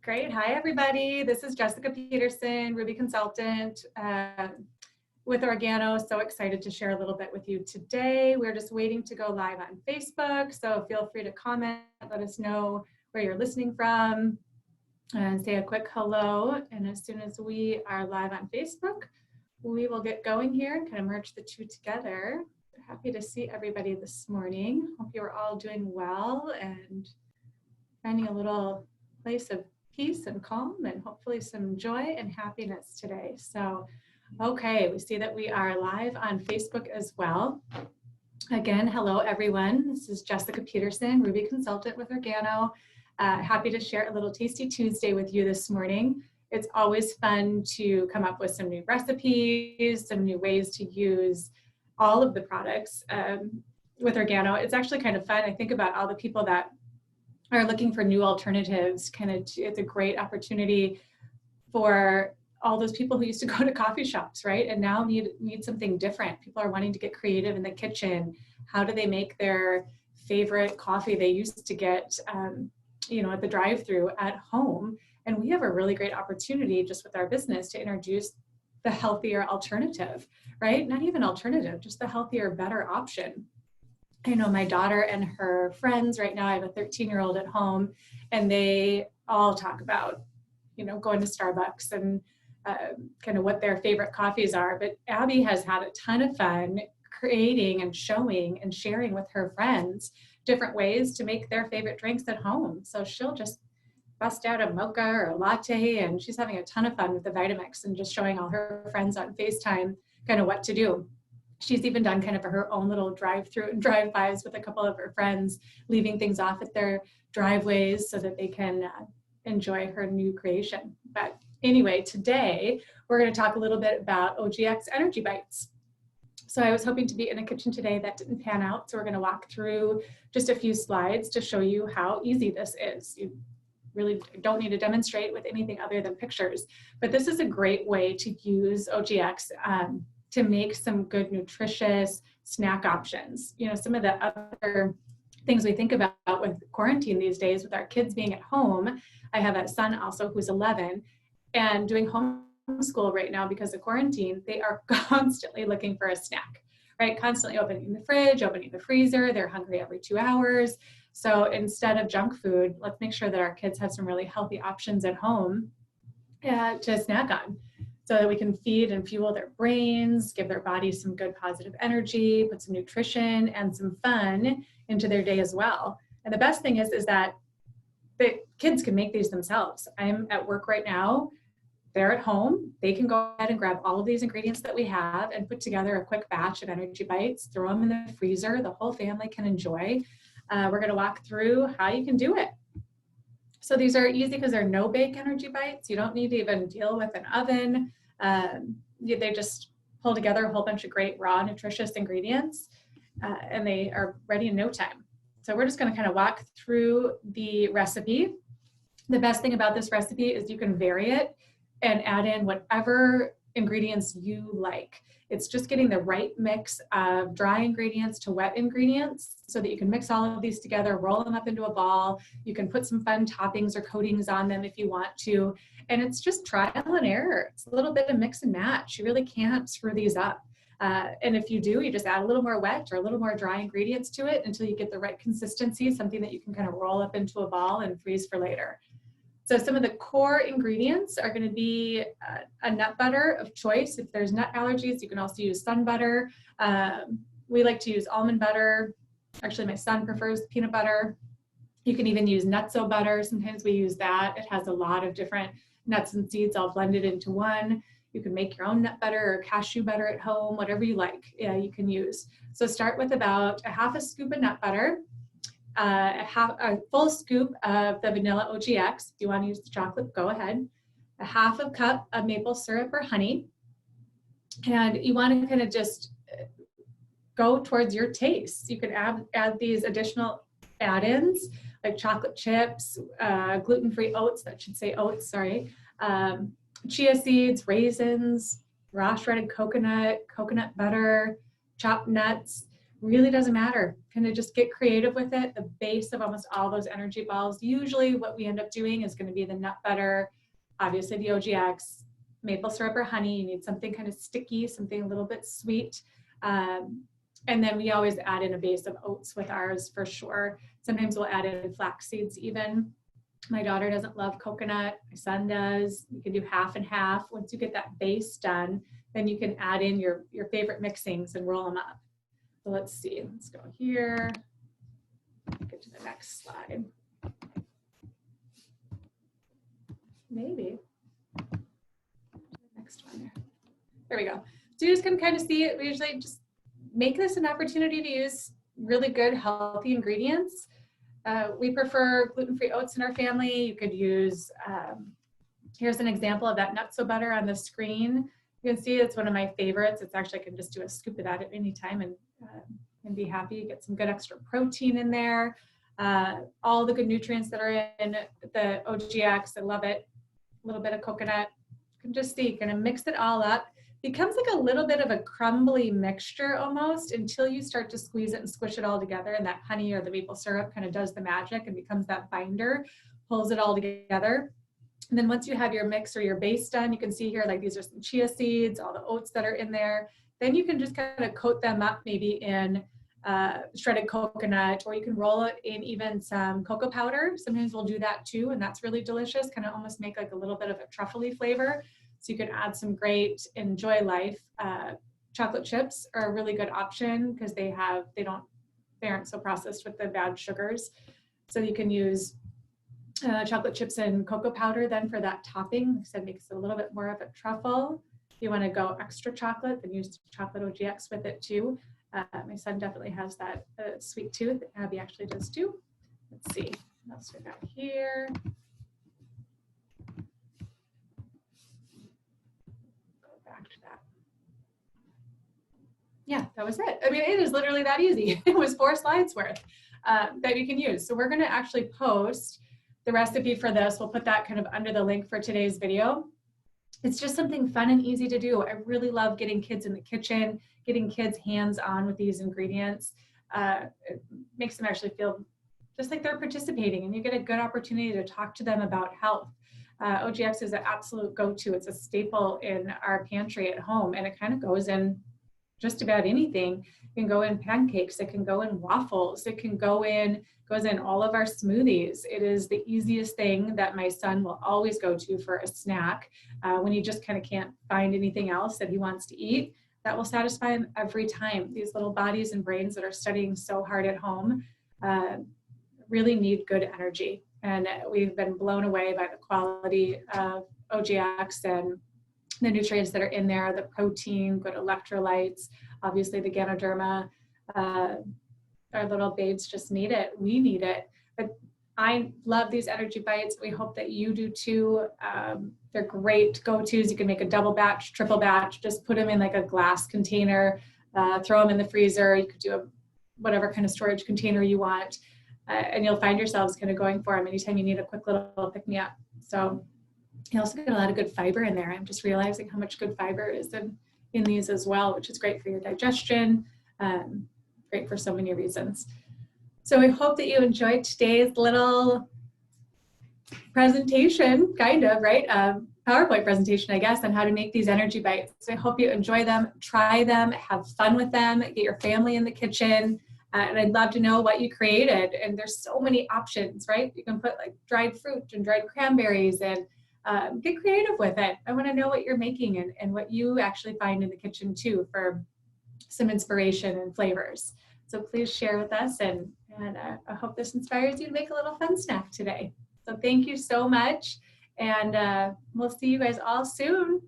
Great. Hi, everybody. This is Jessica Peterson, Ruby consultant with Organo. So excited to share a little bit with you today. We're just waiting to go live on Facebook. So feel free to comment, let us know where you're listening from, and say a quick hello. And as soon as we are live on Facebook, we will get going here and kind of merge the two together. Happy to see everybody this morning. Hope you are all doing well and finding a little place of peace and calm and hopefully some joy and happiness today. So, okay, we see that we are live on Facebook as well. Again, hello everyone. This is Jessica Peterson, Ruby consultant with Organo. Happy to share a little Tasty Tuesday with you this morning. It's always fun to come up with some new recipes, some new ways to use all of the products with Organo. It's actually kind of fun. I think about all the people that are looking for new alternatives. It's a great opportunity for all those people who used to go to coffee shops, right? And now need something different. People are wanting to get creative in the kitchen. How do they make their favorite coffee they used to get, at the drive-thru at home? And we have a really great opportunity just with our business to introduce the healthier alternative, right? Not even alternative, just the healthier, better option. I know my daughter and her friends right now, I have a 13-year-old at home, and they all talk about, going to Starbucks and kind of what their favorite coffees are. But Abby has had a ton of fun creating and showing and sharing with her friends different ways to make their favorite drinks at home. So she'll just bust out a mocha or a latte, and she's having a ton of fun with the Vitamix and just showing all her friends on FaceTime kind of what to do. She's even done kind of her own little drive-through and drive-bys with a couple of her friends, leaving things off at their driveways so that they can enjoy her new creation. But anyway, today we're going to talk a little bit about OGX Energy Bites. So I was hoping to be in a kitchen today that didn't pan out. So we're going to walk through just a few slides to show you how easy this is. You really don't need to demonstrate with anything other than pictures. But this is a great way to use OGX to make some good nutritious snack options. Some of the other things we think about with quarantine these days with our kids being at home. I have a son also who's 11 and doing homeschool right now because of quarantine. They are constantly looking for a snack, right? Constantly opening the fridge, opening the freezer. They're hungry every 2 hours. So instead of junk food, let's make sure that our kids have some really healthy options at home to snack on, so that we can feed and fuel their brains, give their bodies some good positive energy, put some nutrition and some fun into their day as well. And the best thing is that the kids can make these themselves. I'm at work right now. They're at home. They can go ahead and grab all of these ingredients that we have and put together a quick batch of Energy Bites, throw them in the freezer. The whole family can enjoy. We're going to walk through how you can do it. So these are easy because they're no-bake Energy Bites. You don't need to even deal with an oven. They just pull together a whole bunch of great raw, nutritious ingredients, and they are ready in no time. So we're just going to kind of walk through the recipe. The best thing about this recipe is you can vary it and add in whatever ingredients you like. It's just getting the right mix of dry ingredients to wet ingredients so that you can mix all of these together, roll them up into a ball. You can put some fun toppings or coatings on them if you want to. And it's just trial and error. It's a little bit of mix and match. You really can't screw these up. And if you do, you just add a little more wet or a little more dry ingredients to it until you get the right consistency, something that you can kind of roll up into a ball and freeze for later. So some of the core ingredients are going to be a nut butter of choice. If there's nut allergies, you can also use sun butter. We like to use almond butter. Actually, my son prefers peanut butter. You can even use nutso butter. Sometimes we use that. It has a lot of different nuts and seeds all blended into one. You can make your own nut butter or cashew butter at home, whatever you like, you can use. So start with about a half a scoop of nut butter. A full scoop of the vanilla OGX. If you want to use the chocolate, go ahead. A half a cup of maple syrup or honey. And you want to kind of just go towards your taste. You can add these additional add-ins like chocolate chips, gluten-free oats, that should say oats, sorry, chia seeds, raisins, raw shredded coconut, coconut butter, chopped nuts. really doesn't matter. Kind of just get creative with it. The base of almost all those energy balls, usually what we end up doing is going to be the nut butter, obviously the OGX, maple syrup or honey. You need something kind of sticky, something a little bit sweet. And then we always add in a base of oats with ours for sure. Sometimes we'll add in flax seeds even. My daughter doesn't love coconut. My son does. You can do half and half. Once you get that base done, then you can add in your favorite mixings and roll them up. So let's see. Let's go here. Get to the next slide. Maybe. Next one there. There we go. So you just can kind of see it. We usually just make this an opportunity to use really good, healthy ingredients. We prefer gluten-free oats in our family. You could use, here's an example of that nutso butter on the screen. You can see it's one of my favorites. It's actually, I can just do a scoop of that at any time and be happy. Get some good extra protein in there. All the good nutrients that are in the OGX, I love it. A little bit of coconut. You can just see, you're gonna mix it all up. Becomes like a little bit of a crumbly mixture almost until you start to squeeze it and squish it all together, and that honey or the maple syrup kind of does the magic and becomes that binder, pulls it all together. And then once you have your mix or your base done, you can see here, like these are some chia seeds, all the oats that are in there. Then you can just kind of coat them up maybe in shredded coconut, or you can roll it in even some cocoa powder. Sometimes we'll do that too, and that's really delicious, kind of almost make like a little bit of a truffle-y flavor. So you can add some great Enjoy Life. Chocolate chips are a really good option because they aren't so processed with the bad sugars. So you can use chocolate chips and cocoa powder then for that topping. Like I said, makes it a little bit more of a truffle. If you want to go extra chocolate, then use chocolate OGX with it too. My son definitely has that sweet tooth. Abby actually does too. Let's see what else we got here. Yeah, that was it. I mean, it is literally that easy. It was 4 slides worth that you can use. So we're going to actually post the recipe for this. We'll put that kind of under the link for today's video. It's just something fun and easy to do. I really love getting kids in the kitchen, getting kids hands-on with these ingredients. It makes them actually feel just like they're participating, and you get a good opportunity to talk to them about health. OGX is an absolute go-to. It's a staple in our pantry at home, and it kind of goes in just about anything. It can go in pancakes, it can go in waffles, it can goes in all of our smoothies. It is the easiest thing that my son will always go to for a snack when he just kind of can't find anything else that he wants to eat. That will satisfy him every time. These little bodies and brains that are studying so hard at home really need good energy. And we've been blown away by the quality of OGX and the nutrients that are in there, the protein, good electrolytes, obviously the Ganoderma. Our little babes just need it. We need it. But I love these energy bites. We hope that you do too. They're great go-tos. You can make a double batch, triple batch, just put them in like a glass container, throw them in the freezer. You could do whatever kind of storage container you want. And you'll find yourselves kind of going for them anytime you need a quick little pick-me-up. So you also get a lot of good fiber in there. I'm just realizing how much good fiber is in these as well, which is great for your digestion, great for so many reasons. So we hope that you enjoyed today's little presentation, kind of, right? PowerPoint presentation, I guess, on how to make these energy bites. So I hope you enjoy them, try them, have fun with them, get your family in the kitchen. And I'd love to know what you created. And there's so many options, right? You can put like dried fruit and dried cranberries and get creative with it. I want to know what you're making and what you actually find in the kitchen too for some inspiration and flavors. So please share with us, and I hope this inspires you to make a little fun snack today. So thank you so much, and we'll see you guys all soon.